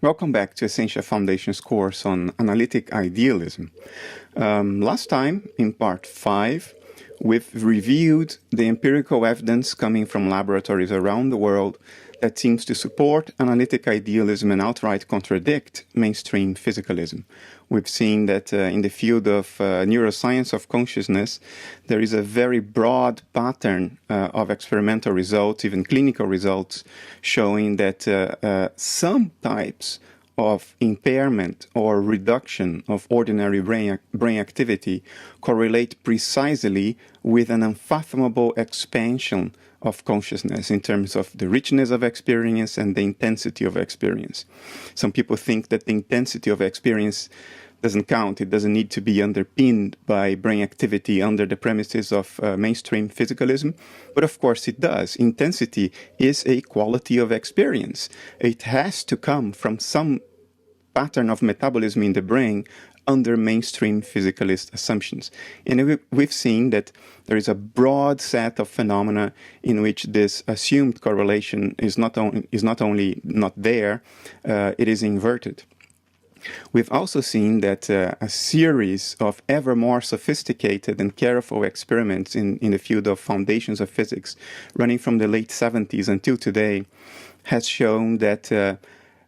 Welcome back to Essential Foundations course on Analytic Idealism. Last time, in part 5, we've reviewed the empirical evidence coming from laboratories around the world that seems to support analytic idealism and outright contradict mainstream physicalism. We've seen that in the field of neuroscience of consciousness, there is a very broad pattern of experimental results, even clinical results, showing that some types of impairment or reduction of ordinary brain activity correlate precisely with an unfathomable expansion of consciousness in terms of the richness of experience and the intensity of experience. Some people think that the intensity of experience doesn't count. It doesn't need to be underpinned by brain activity under the premises of mainstream physicalism. But of course it does. Intensity is a quality of experience. It has to come from some pattern of metabolism in the brain under mainstream physicalist assumptions. And we've seen that there is a broad set of phenomena in which this assumed correlation is not only not there, it is inverted. We've also seen that a series of ever more sophisticated and careful experiments in the field of foundations of physics, running from the late 70s until today, has shown that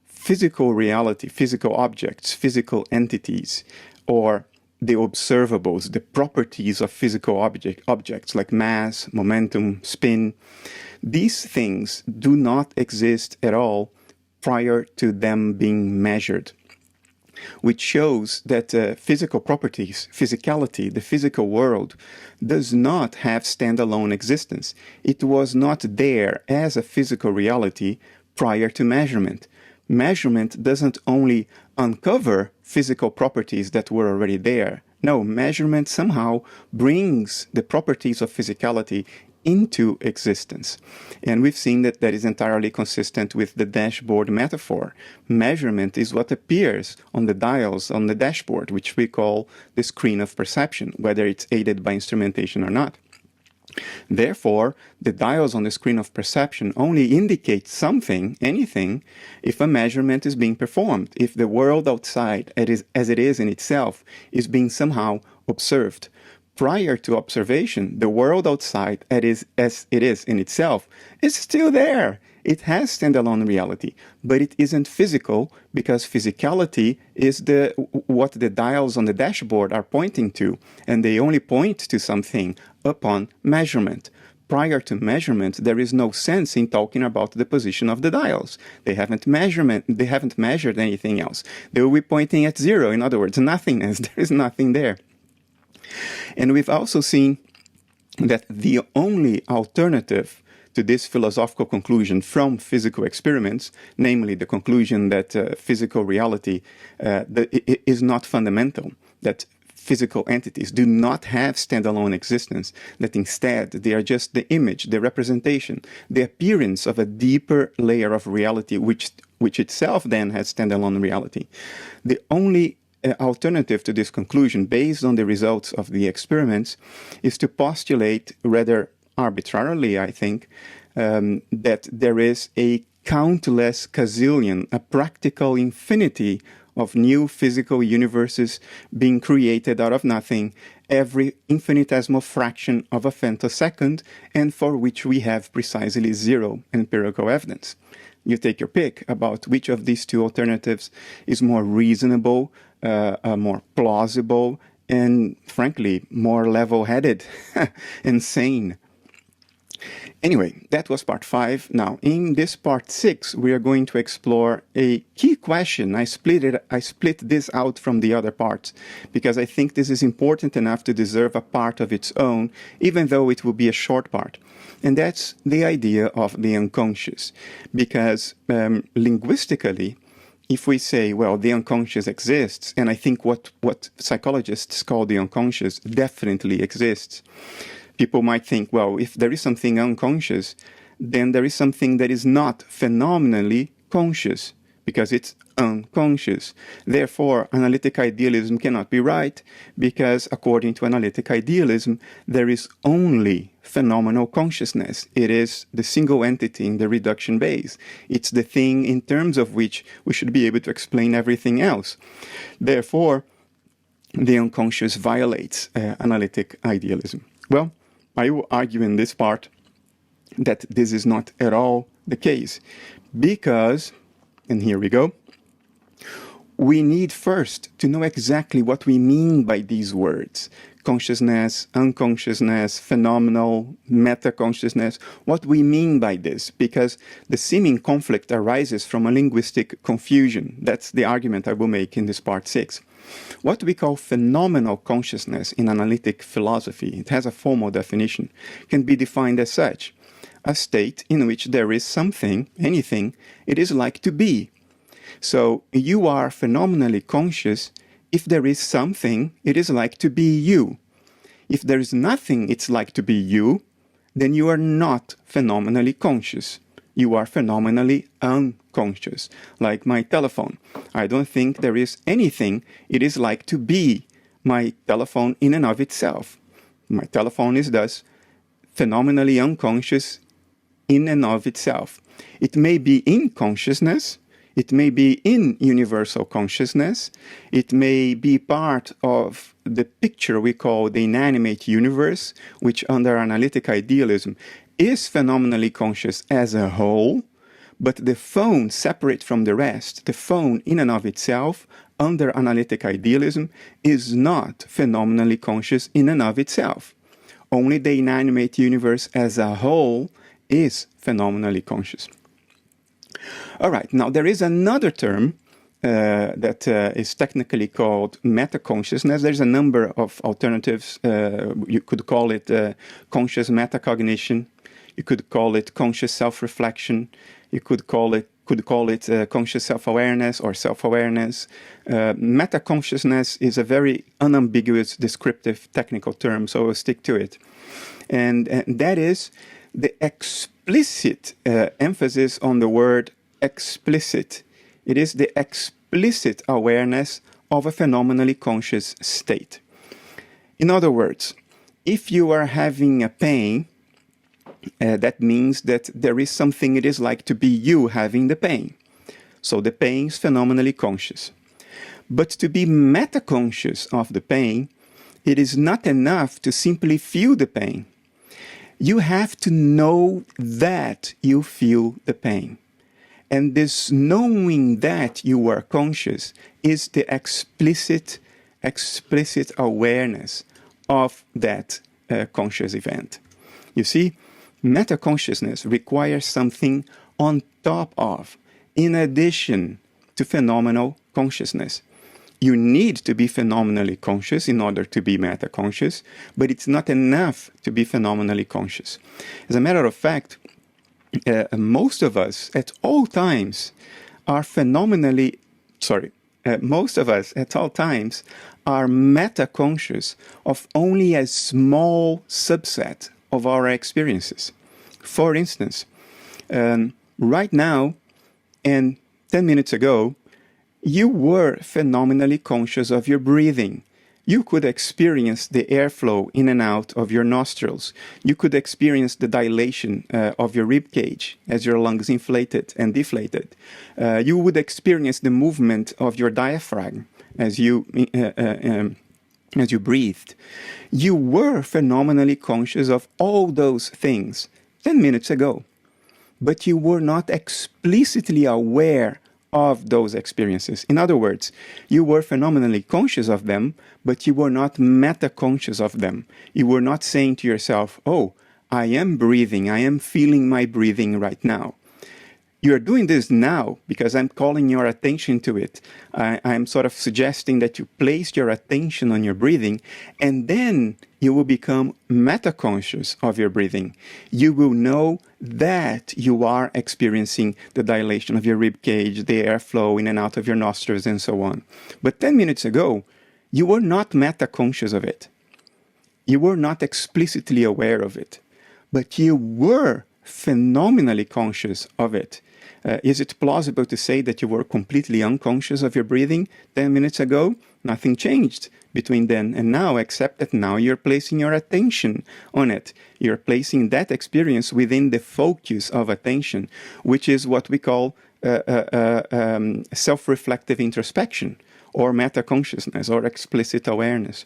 physical reality, physical objects, physical entities, or the observables, the properties of physical objects like mass, momentum, spin, these things do not exist at all prior to them being measured, which shows that physical properties, physicality, the physical world, does not have standalone existence. It was not there as a physical reality prior to measurement. Measurement doesn't only uncover physical properties that were already there. No, measurement somehow brings the properties of physicality into existence. And we've seen that that is entirely consistent with the dashboard metaphor. Measurement is what appears on the dials on the dashboard, which we call the screen of perception, whether it's aided by instrumentation or not. Therefore, the dials on the screen of perception only indicate something, anything, if a measurement is being performed, if the world outside, as it is in itself, is being somehow observed. Prior to observation, the world outside, as it is in itself, is still there. It has standalone reality, but it isn't physical because physicality is what the dials on the dashboard are pointing to, and they only point to something upon measurement. Prior to measurement, there is no sense in talking about the position of the dials. They haven't measured anything else. They will be pointing at zero. In other words, nothingness. There is nothing there. And we've also seen that the only alternative to this philosophical conclusion from physical experiments, namely the conclusion that physical reality is not fundamental, that physical entities do not have standalone existence, that instead they are just the image, the representation, the appearance of a deeper layer of reality, which itself then has standalone reality. The only alternative to this conclusion, based on the results of the experiments, is to postulate, rather arbitrarily, I think, that there is a countless gazillion, a practical infinity of new physical universes being created out of nothing, every infinitesimal fraction of a femtosecond, and for which we have precisely zero empirical evidence. You take your pick about which of these two alternatives is more reasonable, more plausible, and frankly, more level-headed and sane. Anyway, that was part 5. Now, in this part 6, we are going to explore a key question. I split this out from the other parts because I think this is important enough to deserve a part of its own, even though it will be a short part. And that's the idea of the unconscious. Because linguistically, if we say, well, the unconscious exists, and I think what psychologists call the unconscious definitely exists, people might think, well, if there is something unconscious, then there is something that is not phenomenally conscious, because it's unconscious. Therefore, analytic idealism cannot be right, because according to analytic idealism, there is only phenomenal consciousness. It is the single entity in the reduction base. It's the thing in terms of which we should be able to explain everything else. Therefore, the unconscious violates analytic idealism. Well, I will argue in this part that this is not at all the case, because, and here we go, we need first to know exactly what we mean by these words. Consciousness, unconsciousness, phenomenal, meta-consciousness, what we mean by this, because the seeming conflict arises from a linguistic confusion. That's the argument I will make in this part 6. What we call phenomenal consciousness in analytic philosophy, it has a formal definition, can be defined as such: a state in which there is something, anything, it is like to be. So you are phenomenally conscious if there is something, it is like to be you. If there is nothing it's like to be you, then you are not phenomenally conscious. You are phenomenally unconscious. Like my telephone. I don't think there is anything it is like to be my telephone in and of itself. My telephone is thus phenomenally unconscious in and of itself. It may be in consciousness, it may be in universal consciousness, it may be part of the picture we call the inanimate universe, which under analytic idealism is phenomenally conscious as a whole, but the phone separate from the rest, the phone in and of itself, under analytic idealism, is not phenomenally conscious in and of itself. Only the inanimate universe as a whole is phenomenally conscious. All right, now there is another term that is technically called meta-consciousness. There's a number of alternatives. You could call it conscious metacognition. You could call it conscious self-reflection. You could call it conscious self-awareness or self-awareness. Meta-consciousness is a very unambiguous descriptive technical term, so I'll stick to it. And that is the explicit emphasis on the word explicit. It is the explicit awareness of a phenomenally conscious state. In other words, if you are having a pain, that means that there is something it is like to be you having the pain. So the pain is phenomenally conscious. But to be meta-conscious of the pain, it is not enough to simply feel the pain. You have to know that you feel the pain. And this knowing that you are conscious is the explicit awareness of that conscious event. You see, meta-consciousness requires something on top of, in addition to phenomenal consciousness. You need to be phenomenally conscious in order to be meta-conscious, but it's not enough to be phenomenally conscious. As a matter of fact, most of us at all times are meta-conscious of only a small subset of our experiences. For instance, right now and 10 minutes ago, you were phenomenally conscious of your breathing. You could experience the airflow in and out of your nostrils. You could experience the dilation of your rib cage as your lungs inflated and deflated. You would experience the movement of your diaphragm as you breathed. You were phenomenally conscious of all those things 10 minutes ago, but you were not explicitly aware of those experiences. In other words, you were phenomenally conscious of them, but you were not meta-conscious of them. You were not saying to yourself, oh, I am breathing, I am feeling my breathing right now. You're doing this now because I'm calling your attention to it. I'm sort of suggesting that you place your attention on your breathing, and then you will become meta-conscious of your breathing. You will know that you are experiencing the dilation of your rib cage, the airflow in and out of your nostrils, and so on. But 10 minutes ago, you were not meta-conscious of it. You were not explicitly aware of it, but you were phenomenally conscious of it. Is it plausible to say that you were completely unconscious of your breathing 10 minutes ago? Nothing changed between then and now, except that now you're placing your attention on it. You're placing that experience within the focus of attention, which is what we call self-reflective introspection, or meta-consciousness, or explicit awareness.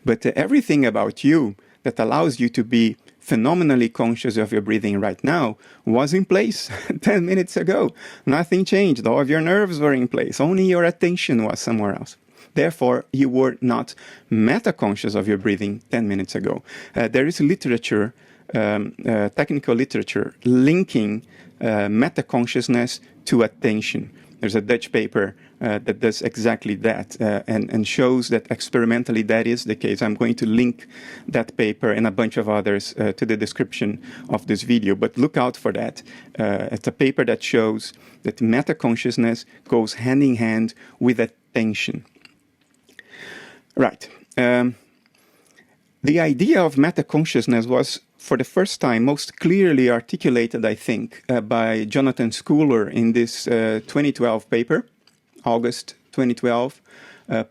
But everything about you that allows you to be phenomenally conscious of your breathing right now was in place 10 minutes ago. Nothing changed. All of your nerves were in place. Only your attention was somewhere else. Therefore, you were not meta-conscious of your breathing 10 minutes ago. There is literature, technical literature, linking meta-consciousness to attention. There's a Dutch paper that does exactly that and shows that experimentally that is the case. I'm going to link that paper and a bunch of others to the description of this video, but look out for that. It's a paper that shows that meta-consciousness goes hand in hand with attention. Right. The idea of meta-consciousness was, for the first time, most clearly articulated, I think, by Jonathan Schooler in this 2012 paper, August 2012,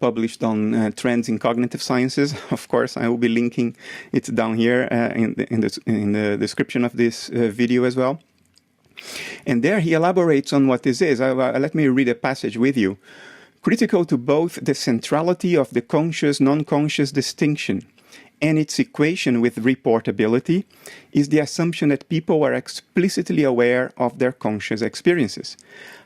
published on Trends in Cognitive Sciences. Of course, I will be linking it down here in the description of this video as well. And there he elaborates on what this is. Let me read a passage with you. Critical to both the centrality of the conscious-non-conscious distinction and its equation with reportability is the assumption that people are explicitly aware of their conscious experiences.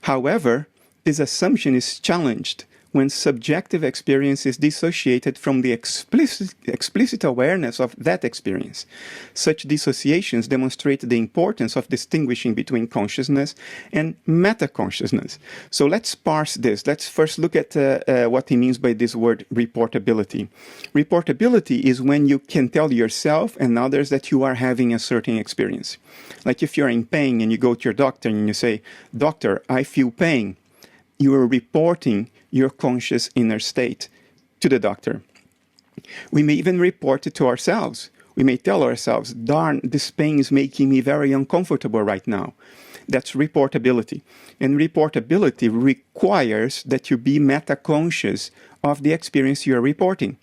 However, this assumption is challenged when subjective experience is dissociated from the explicit awareness of that experience. Such dissociations demonstrate the importance of distinguishing between consciousness and meta-consciousness. So let's parse this. Let's first look at what he means by this word reportability. Reportability is when you can tell yourself and others that you are having a certain experience. Like if you're in pain and you go to your doctor and you say, "Doctor, I feel pain." You are reporting your conscious inner state to the doctor. We may even report it to ourselves. We may tell ourselves, "Darn, this pain is making me very uncomfortable right now." That's reportability. And reportability requires that you be meta-conscious of the experience you are reporting.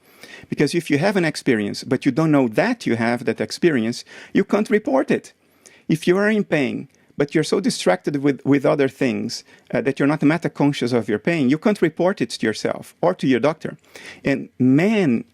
Because if you have an experience, but you don't know that you have that experience, you can't report it. If you are in pain, but you're so distracted with other things that you're not meta-conscious of your pain, you can't report it to yourself or to your doctor. And men,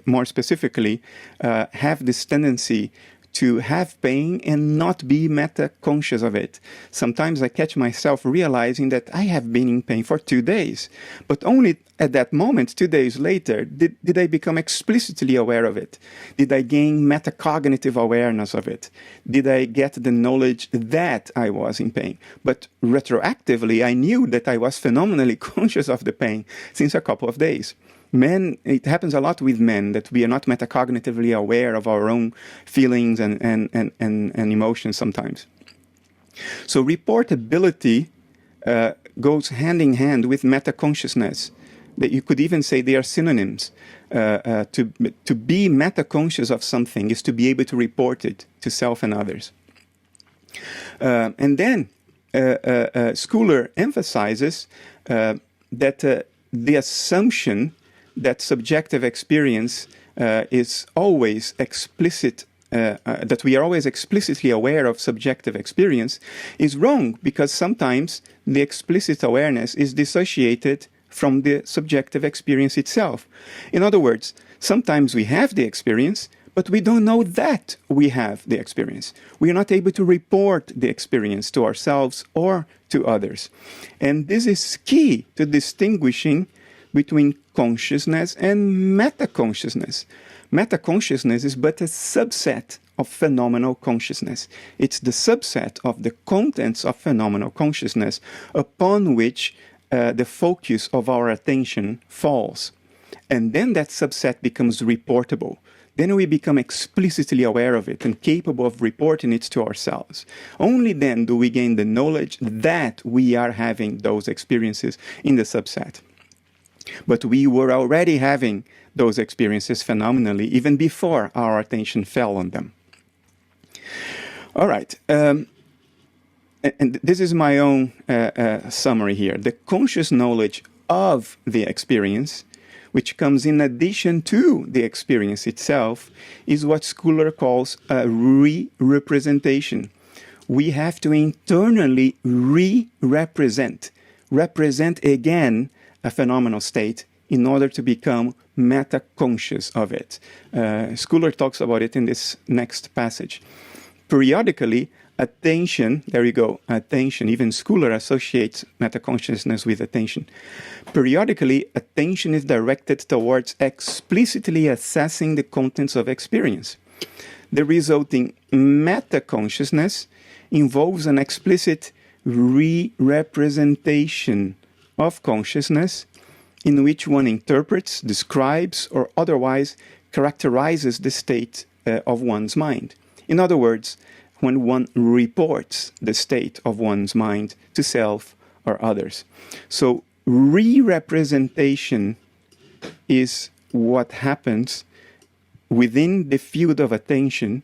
more specifically, have this tendency to have pain and not be meta-conscious of it. Sometimes I catch myself realizing that I have been in pain for 2 days, but only at that moment, 2 days later, did I become explicitly aware of it? Did I gain metacognitive awareness of it? Did I get the knowledge that I was in pain? But retroactively, I knew that I was phenomenally conscious of the pain since a couple of days. Men, it happens a lot with men that we are not metacognitively aware of our own feelings and emotions sometimes. So reportability goes hand in hand with meta-consciousness. That you could even say they are synonyms. To be meta-conscious of something is to be able to report it to self and others. And then Schooler emphasizes that the assumption that subjective experience is always explicit, that we are always explicitly aware of subjective experience, is wrong, because sometimes the explicit awareness is dissociated from the subjective experience itself. In other words, sometimes we have the experience, but we don't know that we have the experience. We are not able to report the experience to ourselves or to others. And this is key to distinguishing between consciousness and meta-consciousness. Meta-consciousness is but a subset of phenomenal consciousness. It's the subset of the contents of phenomenal consciousness upon which the focus of our attention falls. And then that subset becomes reportable. Then we become explicitly aware of it and capable of reporting it to ourselves. Only then do we gain the knowledge that we are having those experiences in the subset. But we were already having those experiences phenomenally even before our attention fell on them. All right. and this is my own summary here, the conscious knowledge of the experience, which comes in addition to the experience itself, is what Schuller calls a re-representation. We have to internally re-represent, represent again a phenomenal state in order to become meta-conscious of it. Schuller talks about it in this next passage. Periodically, attention, there you go, attention, even Schuller associates meta-consciousness with attention. Periodically, attention is directed towards explicitly assessing the contents of experience. The resulting meta-consciousness involves an explicit re-representation of consciousness in which one interprets, describes, or otherwise characterizes the state of one's mind. In other words, when one reports the state of one's mind to self or others. So re-representation is what happens within the field of attention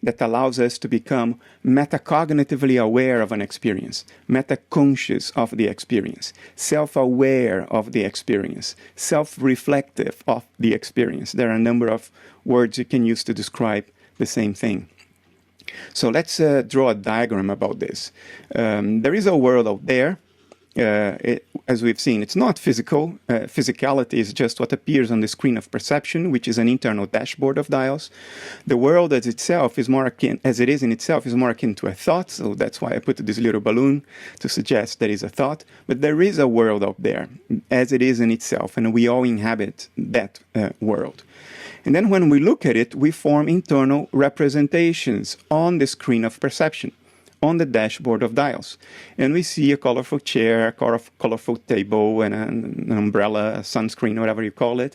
that allows us to become metacognitively aware of an experience, meta-conscious of the experience, self-aware of the experience, self-reflective of the experience. There are a number of words you can use to describe the same thing. So let's draw a diagram about this. There is a world out there. As we've seen, it's not physical. Physicality is just what appears on the screen of perception, which is an internal dashboard of dials. The world as itself is more akin, as it is in itself, is more akin to a thought. So that's why I put this little balloon to suggest there is a thought. But there is a world out there, as it is in itself, and we all inhabit that world. And then when we look at it, we form internal representations on the screen of perception, on the dashboard of dials. And we see a colorful chair, a colorful table, and an umbrella, a sunscreen, whatever you call it.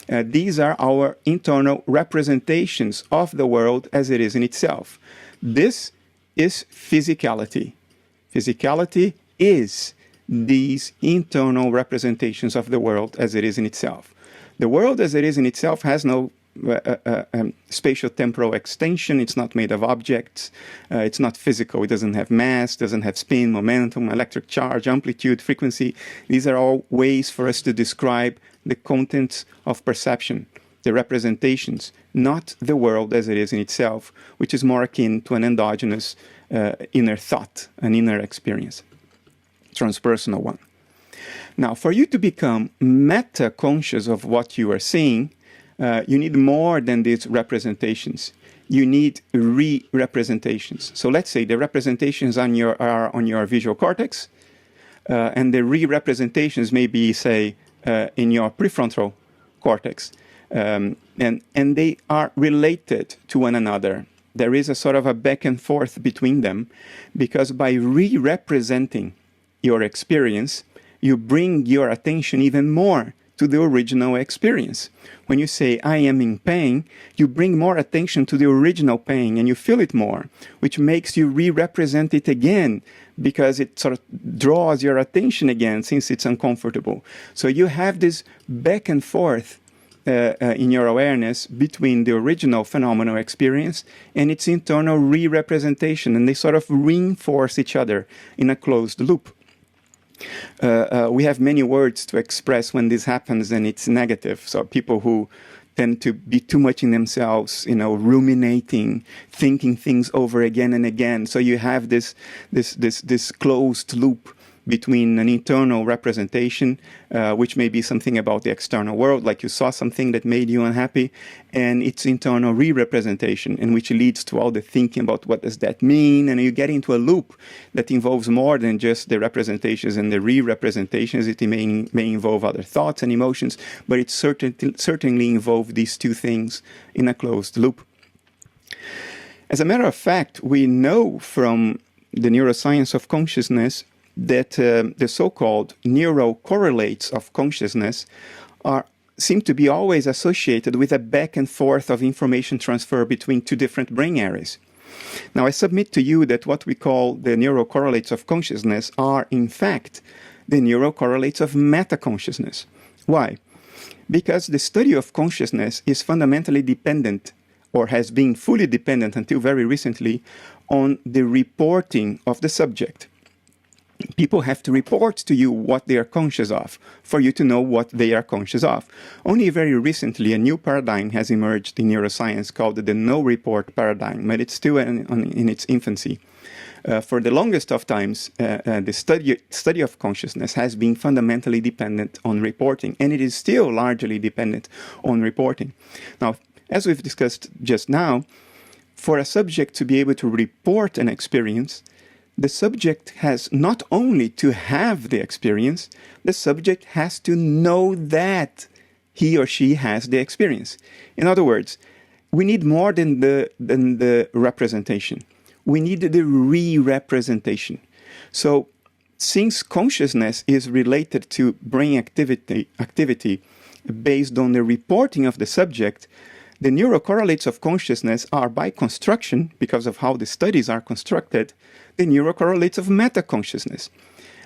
These are our internal representations of the world as it is in itself. This is physicality. Physicality is these internal representations of the world as it is in itself. The world as it is in itself has no spatial-temporal extension. It's not made of objects. It's not physical. It doesn't have mass, doesn't have spin, momentum, electric charge, amplitude, frequency. These are all ways for us to describe the contents of perception, the representations, not the world as it is in itself, which is more akin to an endogenous inner thought, an inner experience, transpersonal one. Now, for you to become meta-conscious of what you are seeing, you need more than these representations. You need re-representations. So let's say the representations are on your visual cortex, and the re-representations may be, say, in your prefrontal cortex. And they are related to one another. There is a sort of a back and forth between them, because by re-representing your experience, you bring your attention even more to the original experience. When you say, I am in pain, you bring more attention to the original pain and you feel it more, which makes you re-represent it again because it sort of draws your attention again since it's uncomfortable. So you have this back and forth in your awareness between the original phenomenal experience and its internal re-representation, and they sort of reinforce each other in a closed loop. We have many words to express when this happens and it's negative. So people who tend to be too much in themselves, ruminating, thinking things over again and again. So you have this closed loop between an internal representation, which may be something about the external world, like you saw something that made you unhappy, and its internal re-representation, in which leads to all the thinking about what does that mean, and you get into a loop that involves more than just the representations and the re-representations. It may involve other thoughts and emotions, but it certainly involves these two things in a closed loop. As a matter of fact, we know from the neuroscience of consciousness that the so-called Neuro correlates of consciousness seem to be always associated with a back and forth of information transfer between two different brain areas. Now, I submit to you that what we call the Neuro correlates of consciousness are, in fact, the Neuro correlates of meta-consciousness. Why? Because the study of consciousness is fundamentally dependent or has been fully dependent until very recently on the reporting of the subject. People have to report to you what they are conscious of for you to know what they are conscious of. Only very recently, a new paradigm has emerged in neuroscience called the no-report paradigm, but it's still in its infancy. For the longest of times, the study of consciousness has been fundamentally dependent on reporting, and it is still largely dependent on reporting. Now, as we've discussed just now, for a subject to be able to report an experience, the subject has not only to have the experience, the subject has to know that he or she has the experience. In other words, we need more than the representation. We need the re-representation. So, since consciousness is related to brain activity based on the reporting of the subject, the neurocorrelates of consciousness are, by construction, because of how the studies are constructed, the neurocorrelates of meta-consciousness,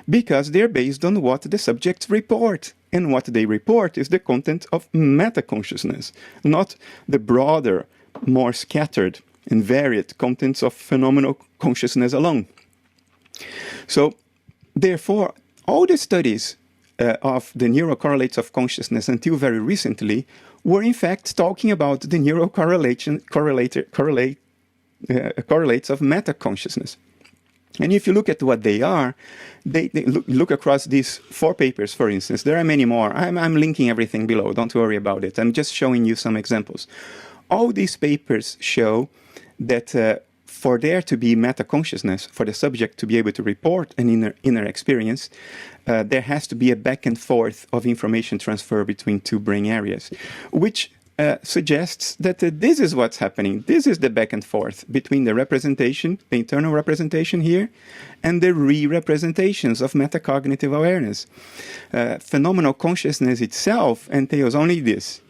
because they're based on what the subjects report. And what they report is the content of meta-consciousness, not the broader, more scattered and varied contents of phenomenal consciousness alone. So, therefore, all the studies of the neurocorrelates of consciousness until very recently were in fact talking about the correlates of meta-consciousness. And if you look at what they are, they look across these 4 papers, for instance. There are many more. I'm linking everything below. Don't worry about it. I'm just showing you some examples. All these papers show that for there to be meta-consciousness, for the subject to be able to report an inner experience, there has to be a back and forth of information transfer between 2 brain areas, which suggests that this is what's happening. This is the back and forth between the representation, the internal representation here, and the re-representations of metacognitive awareness. Phenomenal consciousness itself entails only this.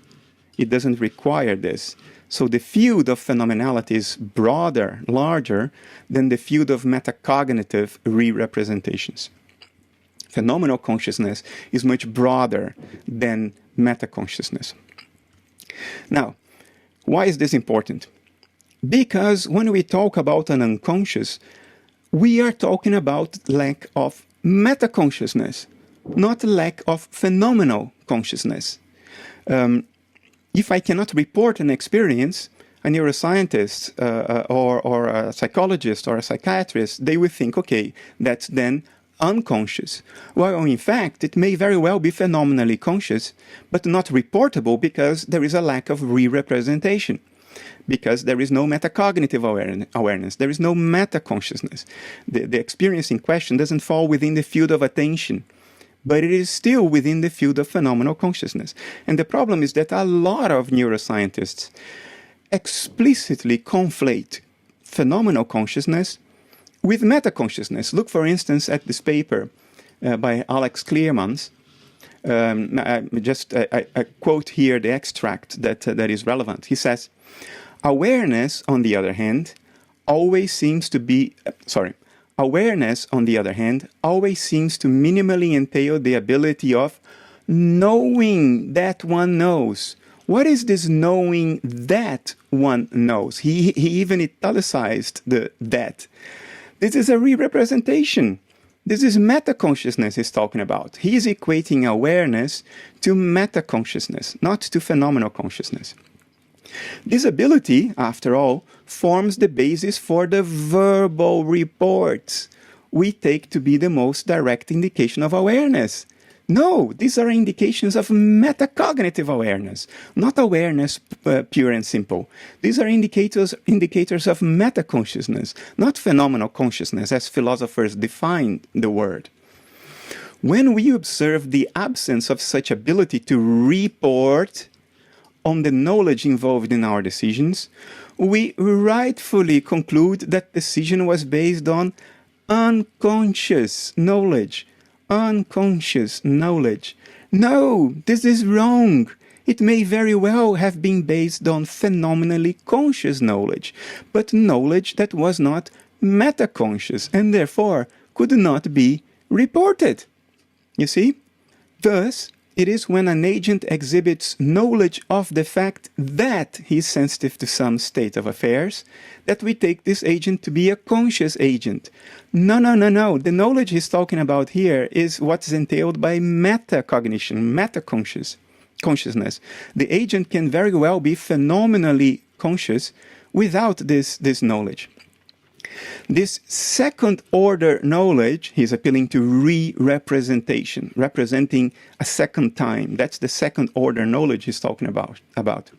It doesn't require this. So the field of phenomenality is broader, larger, than the field of metacognitive re-representations. Phenomenal consciousness is much broader than metaconsciousness. Now, why is this important? Because when we talk about an unconscious, we are talking about lack of metaconsciousness, not lack of phenomenal consciousness. If I cannot report an experience, a neuroscientist or a psychologist or a psychiatrist, they would think, okay, that's then unconscious. Well, in fact, it may very well be phenomenally conscious, but not reportable because there is a lack of re-representation, because there is no metacognitive awareness, there is no meta-consciousness. The experience in question doesn't fall within the field of attention, but it is still within the field of phenomenal consciousness. And the problem is that a lot of neuroscientists explicitly conflate phenomenal consciousness with meta-consciousness. Look, for instance, at this paper by Alex Clearmans. I quote here the extract that is relevant. He says, awareness, on the other hand, always seems to minimally entail the ability of knowing that one knows. What is this knowing that one knows? He even italicized the that. This is a re-representation. This is meta-consciousness he's talking about. He is equating awareness to meta-consciousness, not to phenomenal consciousness. This ability, after all, forms the basis for the verbal reports we take to be the most direct indication of awareness. No, these are indications of metacognitive awareness, not awareness pure and simple. These are indicators of metaconsciousness, not phenomenal consciousness as philosophers define the word. When we observe the absence of such ability to report on the knowledge involved in our decisions, we rightfully conclude that decision was based on unconscious knowledge. Unconscious knowledge. No, this is wrong. It may very well have been based on phenomenally conscious knowledge, but knowledge that was not metaconscious and therefore could not be reported. You see? Thus, It is when an agent exhibits knowledge of the fact that he is sensitive to some state of affairs that we take this agent to be a conscious agent. No, no, no, no. The knowledge he's talking about here is what's entailed by metacognition, consciousness. The agent can very well be phenomenally conscious without this knowledge. This second-order knowledge, he's appealing to re-representation, representing a second time. That's the second-order knowledge he's talking about.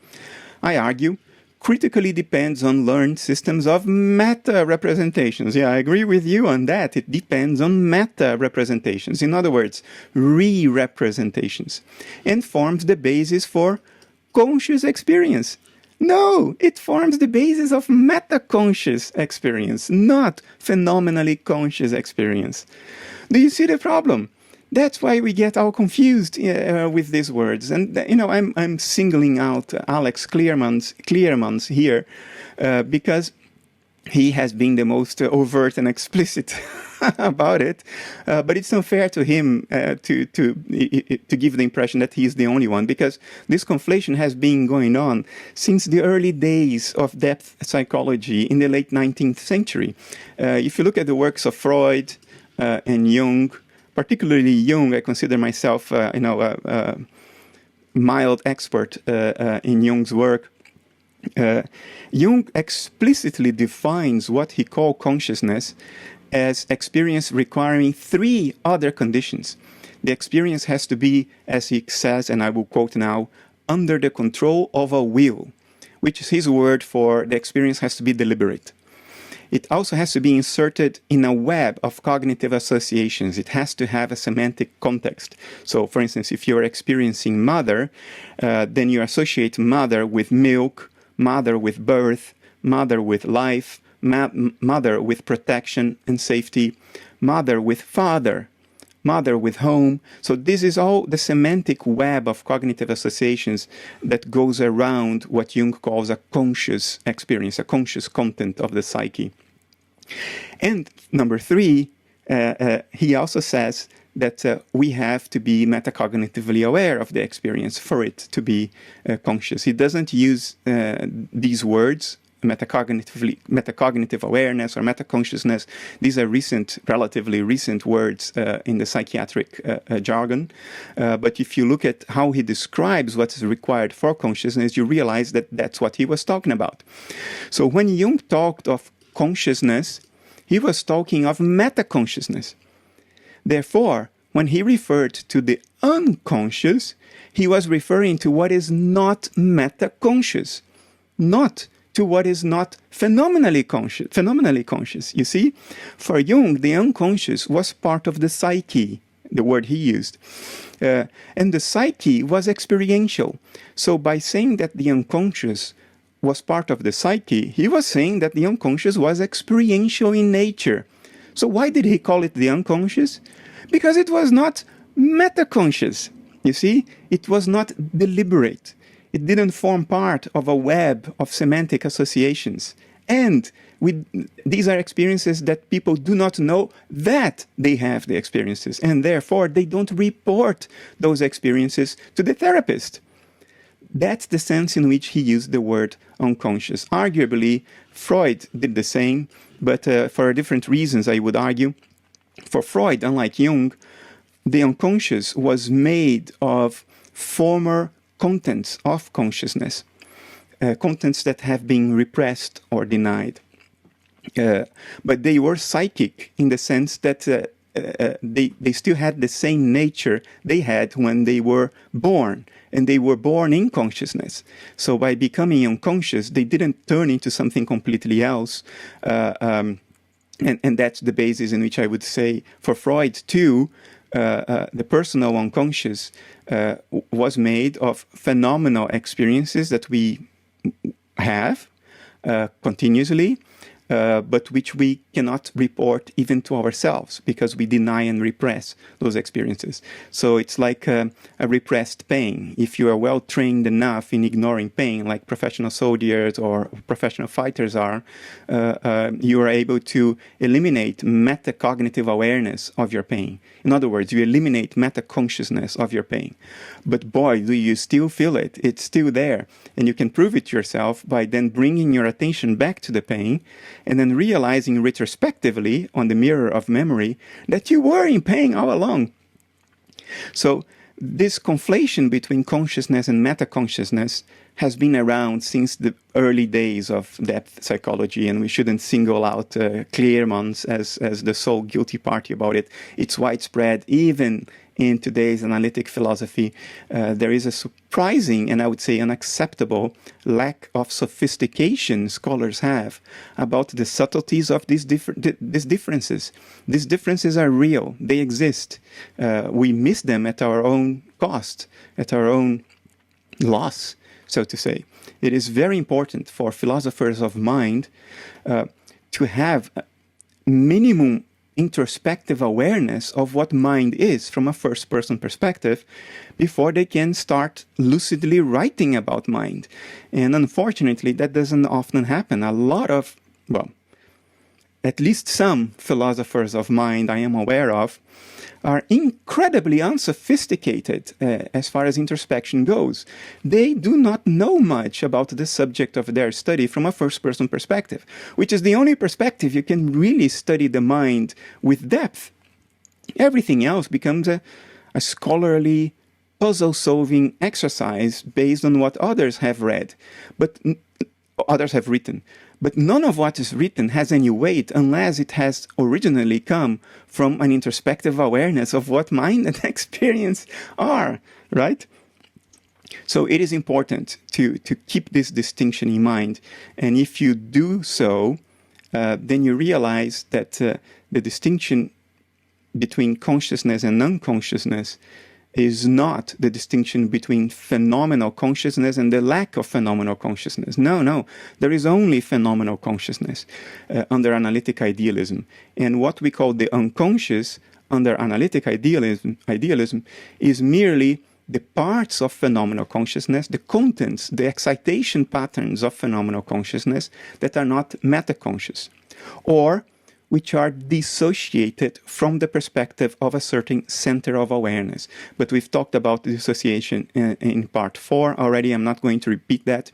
I argue, critically depends on learned systems of meta-representations. Yeah, I agree with you on that. It depends on meta-representations. In other words, re-representations. And forms the basis for conscious experience. No, it forms the basis of meta-conscious experience, not phenomenally conscious experience. Do you see the problem? That's why we get all confused with these words. And, you know, I'm singling out Alex Clearmans here because he has been the most overt and explicit about it, but it's unfair to him to give the impression that he is the only one, because this conflation has been going on since the early days of depth psychology in the late 19th century. If you look at the works of Freud and Jung, particularly Jung, I consider myself, a mild expert in Jung's work. Jung explicitly defines what he called consciousness as experience requiring three other conditions. The experience has to be, as he says, and I will quote now, under the control of a will, which is his word for the experience has to be deliberate. It also has to be inserted in a web of cognitive associations. It has to have a semantic context. So, for instance, if you're experiencing mother, then you associate mother with milk, mother with birth, mother with life, mother with protection and safety, mother with father, mother with home. So this is all the semantic web of cognitive associations that goes around what Jung calls a conscious experience, a conscious content of the psyche. And number three, he also says that we have to be metacognitively aware of the experience for it to be conscious. He doesn't use these words, metacognitive awareness or metaconsciousness. These are relatively recent words in the psychiatric jargon. But if you look at how he describes what is required for consciousness, you realize that that's what he was talking about. So when Jung talked of consciousness, he was talking of metaconsciousness. Therefore, when he referred to the unconscious, he was referring to what is not metaconscious, not to what is not phenomenally conscious. You see, for Jung, the unconscious was part of the psyche, the word he used. And the psyche was experiential. So by saying that the unconscious was part of the psyche, he was saying that the unconscious was experiential in nature. So why did he call it the unconscious? Because it was not metaconscious. You see, it was not deliberate. It didn't form part of a web of semantic associations. And these are experiences that people do not know that they have the experiences. And therefore, they don't report those experiences to the therapist. That's the sense in which he used the word unconscious. Arguably, Freud did the same, but for different reasons, I would argue. For Freud, unlike Jung, the unconscious was made of former contents of consciousness, contents that have been repressed or denied. But they were psychic in the sense that they still had the same nature they had when they were born, and they were born in consciousness. So by becoming unconscious, they didn't turn into something completely else. And that's the basis in which I would say for Freud too, the personal unconscious was made of phenomenal experiences that we have continuously, but which we cannot report even to ourselves because we deny and repress those experiences. So it's like a repressed pain. If you are well trained enough in ignoring pain, like professional soldiers or professional fighters are, you are able to eliminate metacognitive awareness of your pain. In other words, you eliminate meta-consciousness of your pain. But boy, do you still feel it. It's still there. And you can prove it yourself by then bringing your attention back to the pain and then realizing retrospectively on the mirror of memory that you were in pain all along. So this conflation between consciousness and meta-consciousness has been around since the early days of depth psychology, and we shouldn't single out Clearmans as the sole guilty party about it. It's widespread even in today's analytic philosophy. There is a surprising and I would say unacceptable lack of sophistication scholars have about the subtleties of these differences. These differences are real. They exist. We miss them at our own cost, at our own loss, so to say. It is very important for philosophers of mind to have minimum introspective awareness of what mind is from a first-person perspective before they can start lucidly writing about mind. And unfortunately, that doesn't often happen. A lot of, well, at least some philosophers of mind I am aware of are incredibly unsophisticated as far as introspection goes. They do not know much about the subject of their study from a first-person perspective, which is the only perspective you can really study the mind with depth. Everything else becomes a scholarly, puzzle-solving exercise based on what others have read, but others have written. But none of what is written has any weight unless it has originally come from an introspective awareness of what mind and experience are, right? So it is important to keep this distinction in mind. And if you do so, then you realize that the distinction between consciousness and unconsciousness is not the distinction between phenomenal consciousness and the lack of phenomenal consciousness. No, there is only phenomenal consciousness under analytic idealism. And what we call the unconscious under analytic idealism is merely the parts of phenomenal consciousness, the contents, the excitation patterns of phenomenal consciousness that are not metaconscious, or which are dissociated from the perspective of a certain center of awareness. But we've talked about dissociation in part 4 already. I'm not going to repeat that.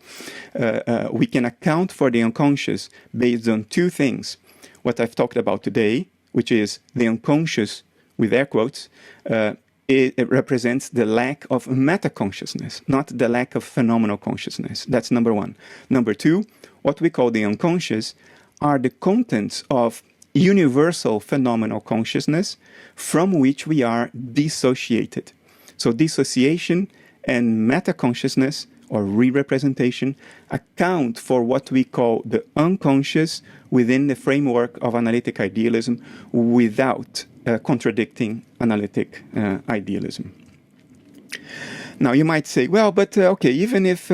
We can account for the unconscious based on two things. What I've talked about today, which is the unconscious, with air quotes, it represents the lack of meta-consciousness, not the lack of phenomenal consciousness. That's number one. Number two, what we call the unconscious are the contents of universal phenomenal consciousness from which we are dissociated. So dissociation and meta-consciousness or re-representation account for what we call the unconscious within the framework of analytic idealism without contradicting analytic idealism. Now you might say, well, but okay, even if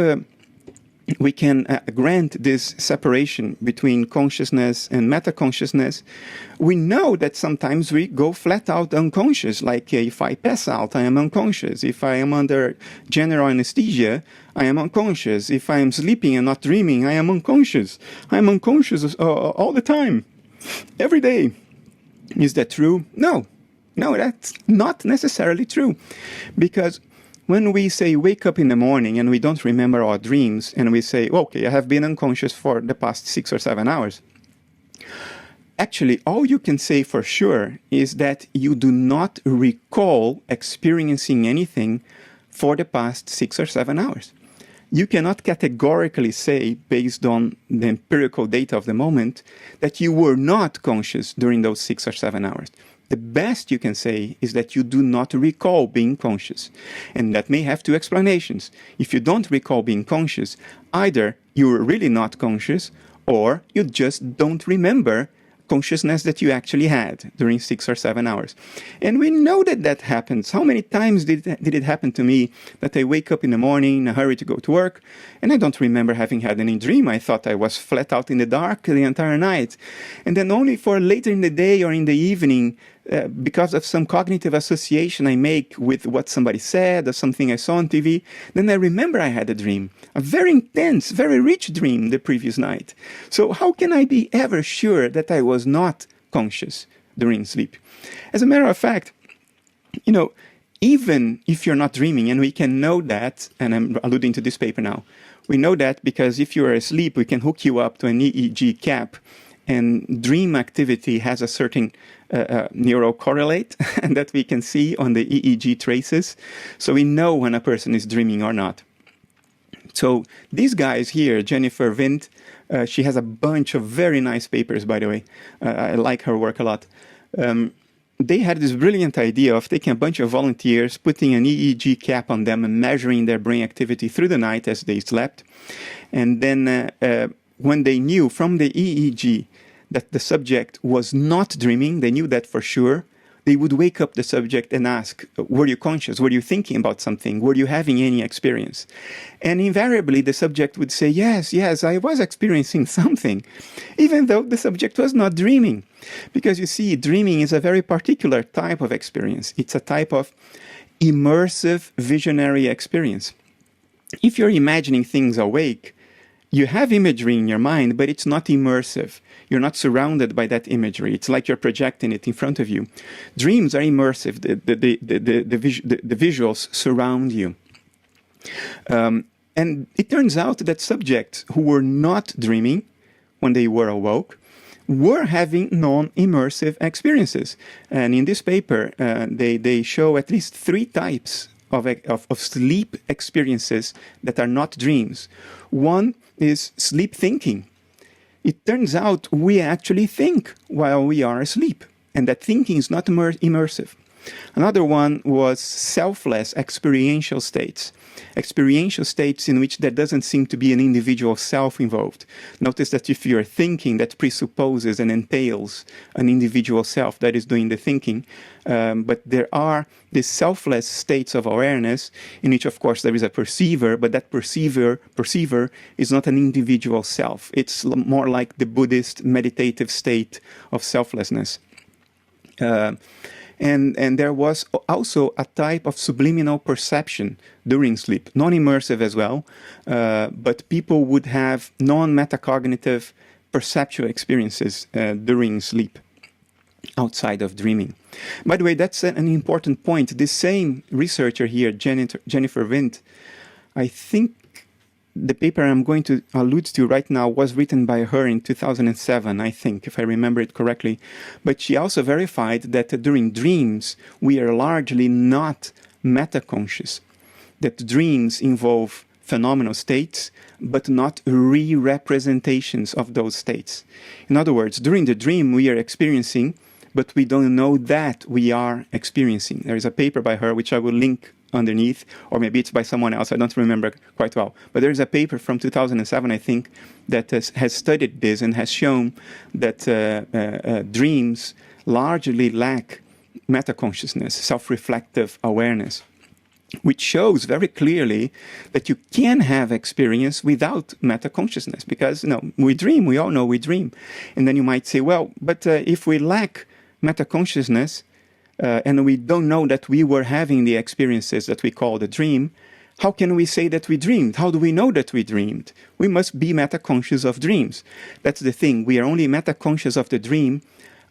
we can grant this separation between consciousness and meta-consciousness, we know that sometimes we go flat out unconscious, like if I pass out, I am unconscious. If I am under general anesthesia, I am unconscious. If I am sleeping and not dreaming, I am unconscious. I am unconscious all the time, every day. Is that true? No, that's not necessarily true, because when we say wake up in the morning and we don't remember our dreams and we say, okay, I have been unconscious for the past 6 or 7 hours. Actually, all you can say for sure is that you do not recall experiencing anything for the past 6 or 7 hours. You cannot categorically say, based on the empirical data of the moment, that you were not conscious during those 6 or 7 hours. The best you can say is that you do not recall being conscious. And that may have two explanations. If you don't recall being conscious, either you're really not conscious or you just don't remember consciousness that you actually had during 6 or 7 hours. And we know that that happens. How many times did it happen to me that I wake up in the morning in a hurry to go to work, and I don't remember having had any dream. I thought I was flat out in the dark the entire night. And then only for later in the day or in the evening, because of some cognitive association I make with what somebody said or something I saw on TV, then I remember I had a dream, a very intense, very rich dream the previous night. So how can I be ever sure that I was not conscious during sleep? As a matter of fact, you know, even if you're not dreaming, and we can know that, and I'm alluding to this paper now, we know that because if you are asleep, we can hook you up to an EEG cap, and dream activity has a certain Neuro correlate that we can see on the EEG traces. So we know when a person is dreaming or not. So these guys here, Jennifer Vint, she has a bunch of very nice papers, by the way. I like her work a lot. They had this brilliant idea of taking a bunch of volunteers, putting an EEG cap on them and measuring their brain activity through the night as they slept. And then when they knew from the EEG that the subject was not dreaming, they knew that for sure, they would wake up the subject and ask, were you conscious? Were you thinking about something? Were you having any experience? And invariably, the subject would say, yes, I was experiencing something, even though the subject was not dreaming. Because you see, dreaming is a very particular type of experience. It's a type of immersive visionary experience. If you're imagining things awake, you have imagery in your mind, but it's not immersive. You're not surrounded by that imagery. It's like you're projecting it in front of you. Dreams are immersive. The visuals surround you. And it turns out that subjects who were not dreaming when they were awoke were having non-immersive experiences. And in this paper, they show at least 3 types of sleep experiences that are not dreams. One is sleep thinking. It turns out we actually think while we are asleep, and that thinking is not immersive. Another one was selfless experiential states in which there doesn't seem to be an individual self involved. Notice that if you're thinking, that presupposes and entails an individual self that is doing the thinking, but there are these selfless states of awareness in which, of course, there is a perceiver, but that perceiver is not an individual self. It's more like the Buddhist meditative state of selflessness. And there was also a type of subliminal perception during sleep, non-immersive as well, but people would have non-metacognitive perceptual experiences during sleep, outside of dreaming. By the way, that's an important point. This same researcher here, Jennifer Vint, I think the paper I'm going to allude to right now was written by her in 2007, I think, if I remember it correctly. But she also verified that during dreams, we are largely not metaconscious, that dreams involve phenomenal states, but not re-representations of those states. In other words, during the dream, we are experiencing, but we don't know that we are experiencing. There is a paper by her, which I will link underneath, or maybe it's by someone else, I don't remember quite well. But there is a paper from 2007, I think, that has studied this and has shown that dreams largely lack metaconsciousness, self-reflective awareness, which shows very clearly that you can have experience without metaconsciousness, because we dream, we all know we dream. And then you might say, well, but if we lack metaconsciousness, and we don't know that we were having the experiences that we call the dream, how can we say that we dreamed? How do we know that we dreamed? We must be metaconscious of dreams. That's the thing. We are only metaconscious of the dream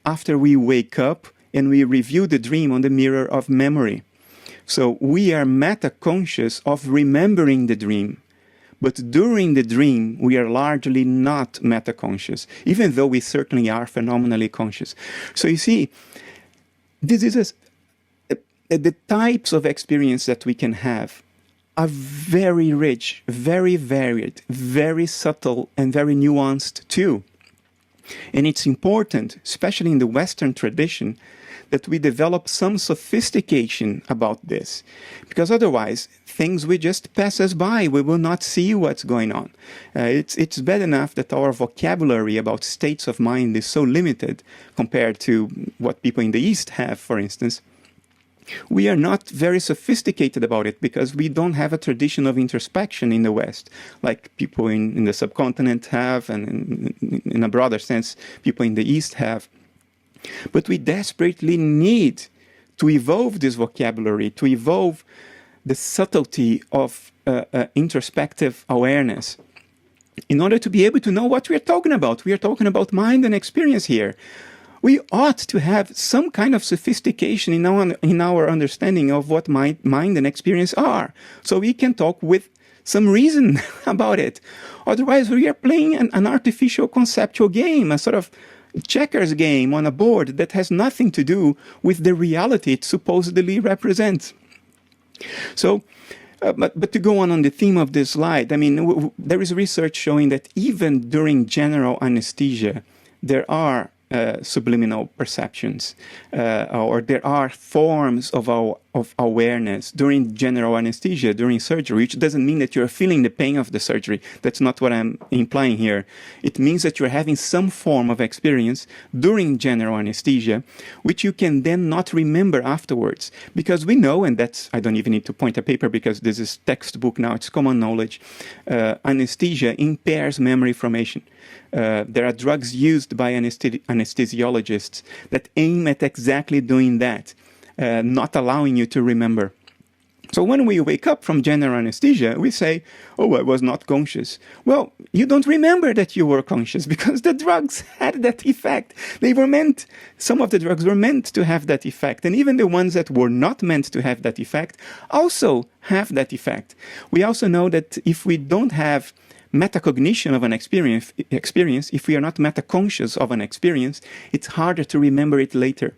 after we wake up and we review the dream on the mirror of memory. So we are metaconscious of remembering the dream. But during the dream, we are largely not metaconscious, even though we certainly are phenomenally conscious. So you see, this is the types of experience that we can have are very rich, very varied, very subtle, and very nuanced too. And it's important, especially in the Western tradition, that we develop some sophistication about this. Because otherwise, things will just pass us by. We will not see what's going on. It's bad enough that our vocabulary about states of mind is so limited compared to what people in the East have, for instance. We are not very sophisticated about it because we don't have a tradition of introspection in the West, like people in the subcontinent have, and in a broader sense, people in the East have. But we desperately need to evolve this vocabulary, to evolve the subtlety of introspective awareness in order to be able to know what we are talking about. We are talking about mind and experience here. We ought to have some kind of sophistication in our understanding of what mind and experience are, so we can talk with some reason about it. Otherwise, we are playing an artificial conceptual game, a sort of checkers game on a board that has nothing to do with the reality it supposedly represents. So, but to go on the theme of this slide, I mean, there is research showing that even during general anesthesia, there are subliminal perceptions, or there are forms of awareness during general anesthesia, during surgery, which doesn't mean that you're feeling the pain of the surgery. That's not what I'm implying here. It means that you're having some form of experience during general anesthesia, which you can then not remember afterwards. Because we know, and that's, I don't even need to point a paper because this is textbook now, it's common knowledge, anesthesia impairs memory formation. There are drugs used by anesthesiologists that aim at exactly doing that, not allowing you to remember. So when we wake up from general anesthesia, we say, oh, I was not conscious. Well, you don't remember that you were conscious because the drugs had that effect. Some of the drugs were meant to have that effect. And even the ones that were not meant to have that effect also have that effect. We also know that if we don't have metacognition of an experience, if we are not metaconscious of an experience, it's harder to remember it later.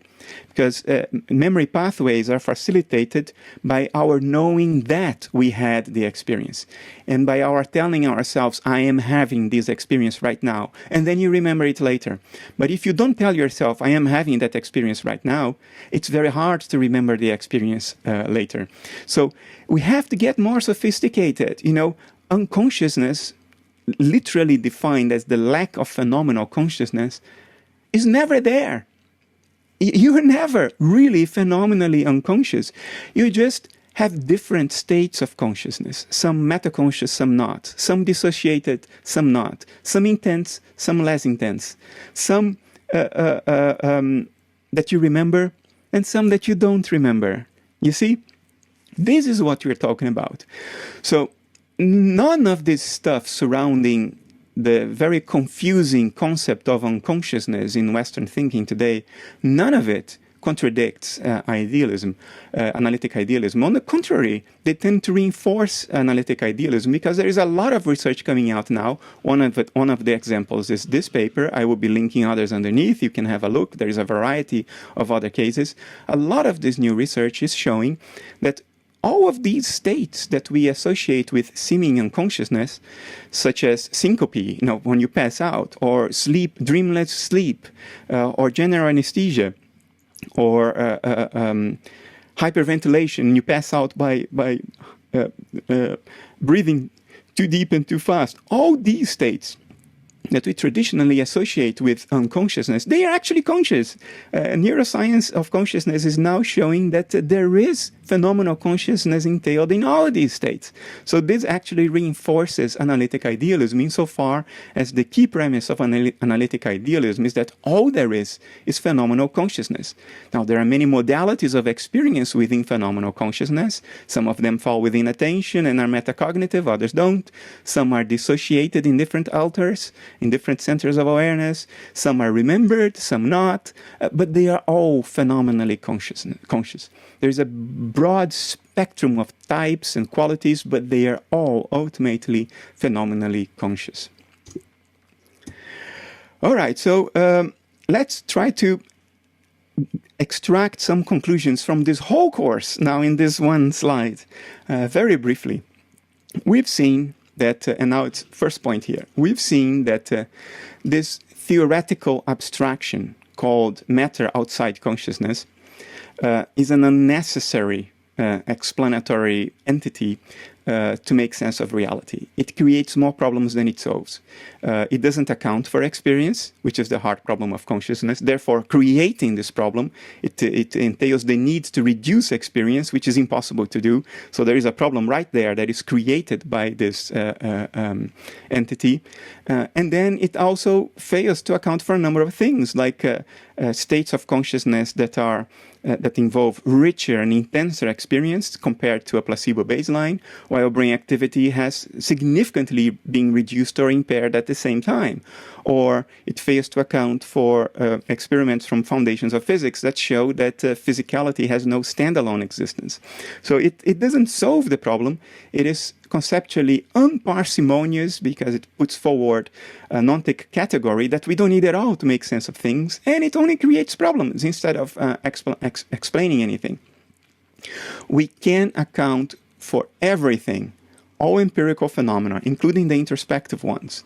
Because memory pathways are facilitated by our knowing that we had the experience. And by our telling ourselves, I am having this experience right now. And then you remember it later. But if you don't tell yourself, I am having that experience right now, it's very hard to remember the experience later. So we have to get more sophisticated. You know, unconsciousness, literally defined as the lack of phenomenal consciousness, is never there. You're never really phenomenally unconscious. You just have different states of consciousness. Some metaconscious, some not. Some dissociated, some not. Some intense, some less intense. Some that you remember, and some that you don't remember. You see? This is what we're talking about. So, none of this stuff surrounding the very confusing concept of unconsciousness in Western thinking today, none of it contradicts idealism, analytic idealism. On the contrary, they tend to reinforce analytic idealism because there is a lot of research coming out now. One of the examples is this paper. I will be linking others underneath. You can have a look. There is a variety of other cases. A lot of this new research is showing that all of these states that we associate with seeming unconsciousness, such as syncope, you know, when you pass out, or sleep, dreamless sleep, or general anesthesia, or hyperventilation, you pass out by breathing too deep and too fast. All these states that we traditionally associate with unconsciousness, they are actually conscious. Neuroscience of consciousness is now showing that there is phenomenal consciousness entailed in all of these states. So this actually reinforces analytic idealism insofar as the key premise of analytic idealism is that all there is phenomenal consciousness. Now, there are many modalities of experience within phenomenal consciousness. Some of them fall within attention and are metacognitive, others don't. Some are dissociated in different alters, in different centers of awareness. Some are remembered, some not, but they are all phenomenally conscious. There's a broad spectrum of types and qualities, but they are all ultimately phenomenally conscious. All right, so let's try to extract some conclusions from this whole course now in this one slide. Very briefly, we've seen that, and now it's first point here, we've seen that this theoretical abstraction called matter outside consciousness is an unnecessary explanatory entity to make sense of reality. It creates more problems than it solves. It doesn't account for experience, which is the hard problem of consciousness. Therefore, creating this problem, it entails the need to reduce experience, which is impossible to do. So there is a problem right there that is created by this entity. And then it also fails to account for a number of things, like states of consciousness that are that involve richer and intenser experience compared to a placebo baseline, while brain activity has significantly been reduced or impaired at the same time. Or it fails to account for experiments from foundations of physics that show that physicality has no standalone existence. So it doesn't solve the problem. It is conceptually unparsimonious because it puts forward a non-tick category that we don't need at all to make sense of things, and it only creates problems instead of explaining anything. We can account for everything, all empirical phenomena, including the introspective ones,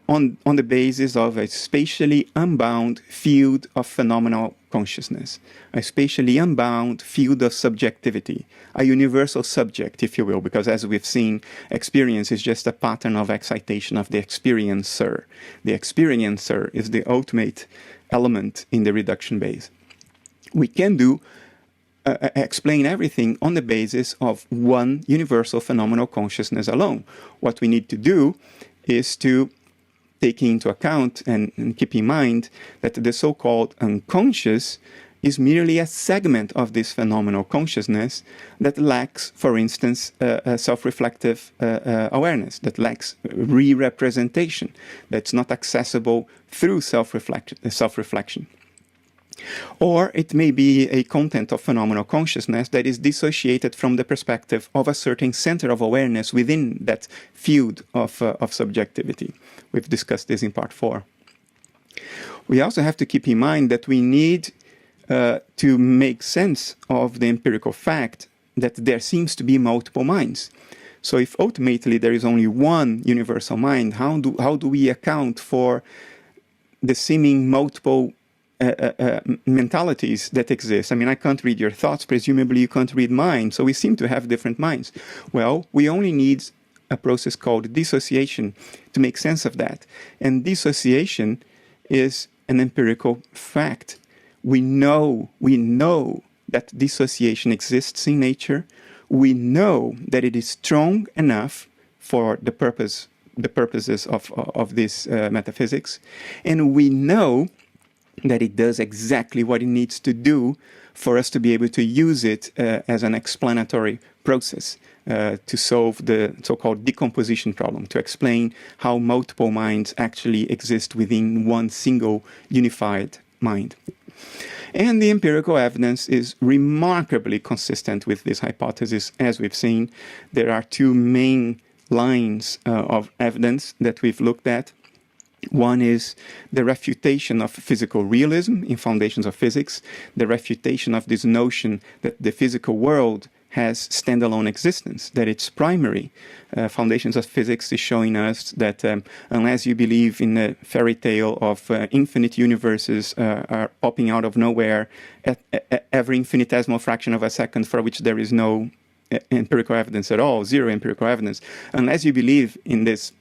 on the basis of a spatially unbound field of phenomenal consciousness, a spatially unbound field of subjectivity, a universal subject, if you will, because as we've seen, experience is just a pattern of excitation of the experiencer. The experiencer is the ultimate element in the reduction base. We can explain everything on the basis of one universal phenomenal consciousness alone. What we need to do is to take into account and keep in mind that the so-called unconscious is merely a segment of this phenomenal consciousness that lacks, for instance, self-reflective awareness, that lacks re-representation, that's not accessible through self-reflection. Or it may be a content of phenomenal consciousness that is dissociated from the perspective of a certain center of awareness within that field of subjectivity. We've discussed this in part 4. We also have to keep in mind that we need to make sense of the empirical fact that there seems to be multiple minds. So if ultimately there is only one universal mind, how do we account for the seeming multiple mentalities that exist? I mean, I can't read your thoughts, presumably you can't read mine, so we seem to have different minds. Well, we only need a process called dissociation to make sense of that. And dissociation is an empirical fact. We know that dissociation exists in nature. We know that it is strong enough for the purposes of this metaphysics. And we know that it does exactly what it needs to do for us to be able to use it as an explanatory process to solve the so-called decomposition problem, to explain how multiple minds actually exist within one single unified mind. And the empirical evidence is remarkably consistent with this hypothesis, as we've seen. There are two main lines of evidence that we've looked at. One is the refutation of physical realism in Foundations of Physics, the refutation of this notion that the physical world has standalone existence, that it's primary. Foundations of Physics is showing us that unless you believe in a fairy tale of infinite universes are popping out of nowhere at every infinitesimal fraction of a second for which there is no empirical evidence at all, zero empirical evidence, unless you believe in this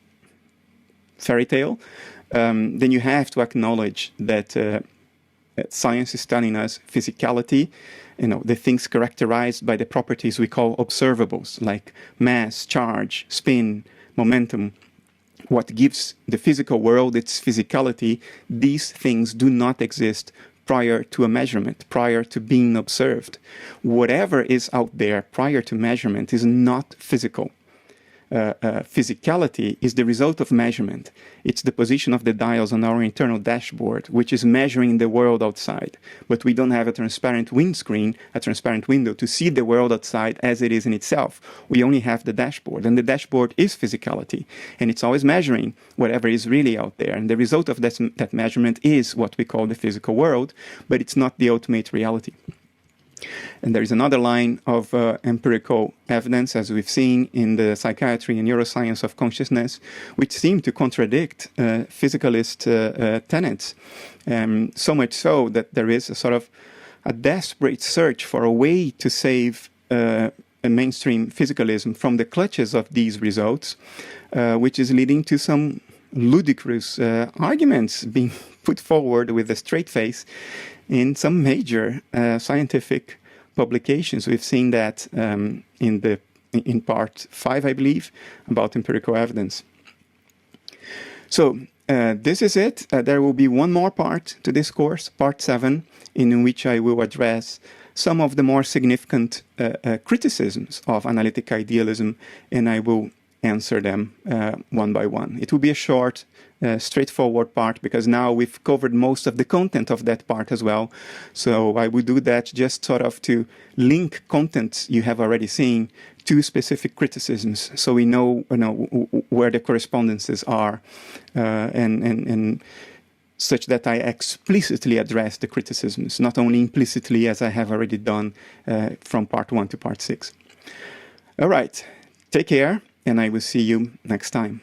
fairy tale, then you have to acknowledge that science is telling us physicality, the things characterized by the properties we call observables, like mass, charge, spin, momentum, what gives the physical world its physicality, these things do not exist prior to a measurement, prior to being observed. Whatever is out there prior to measurement is not physical. Physicality is the result of measurement. It's the position of the dials on our internal dashboard, which is measuring the world outside. But we don't have a transparent windscreen, a transparent window to see the world outside as it is in itself. We only have the dashboard, and the dashboard is physicality. And it's always measuring whatever is really out there. And the result of that measurement is what we call the physical world, but it's not the ultimate reality. And there is another line of empirical evidence, as we've seen in the psychiatry and neuroscience of consciousness, which seem to contradict physicalist tenets. So much so that there is a sort of a desperate search for a way to save a mainstream physicalism from the clutches of these results, which is leading to some ludicrous arguments being put forward with a straight face in some major scientific publications. We've seen that in part 5, I believe, about empirical evidence. So this is it. There will be one more part to this course, part 7, in which I will address some of the more significant criticisms of analytic idealism, and I will answer them one by one. It will be a short, straightforward part, because now we've covered most of the content of that part as well. So I will do that just sort of to link content you have already seen to specific criticisms, so we know, where the correspondences are, and such that I explicitly address the criticisms, not only implicitly as I have already done from part 1 to part 6. All right, take care, and I will see you next time.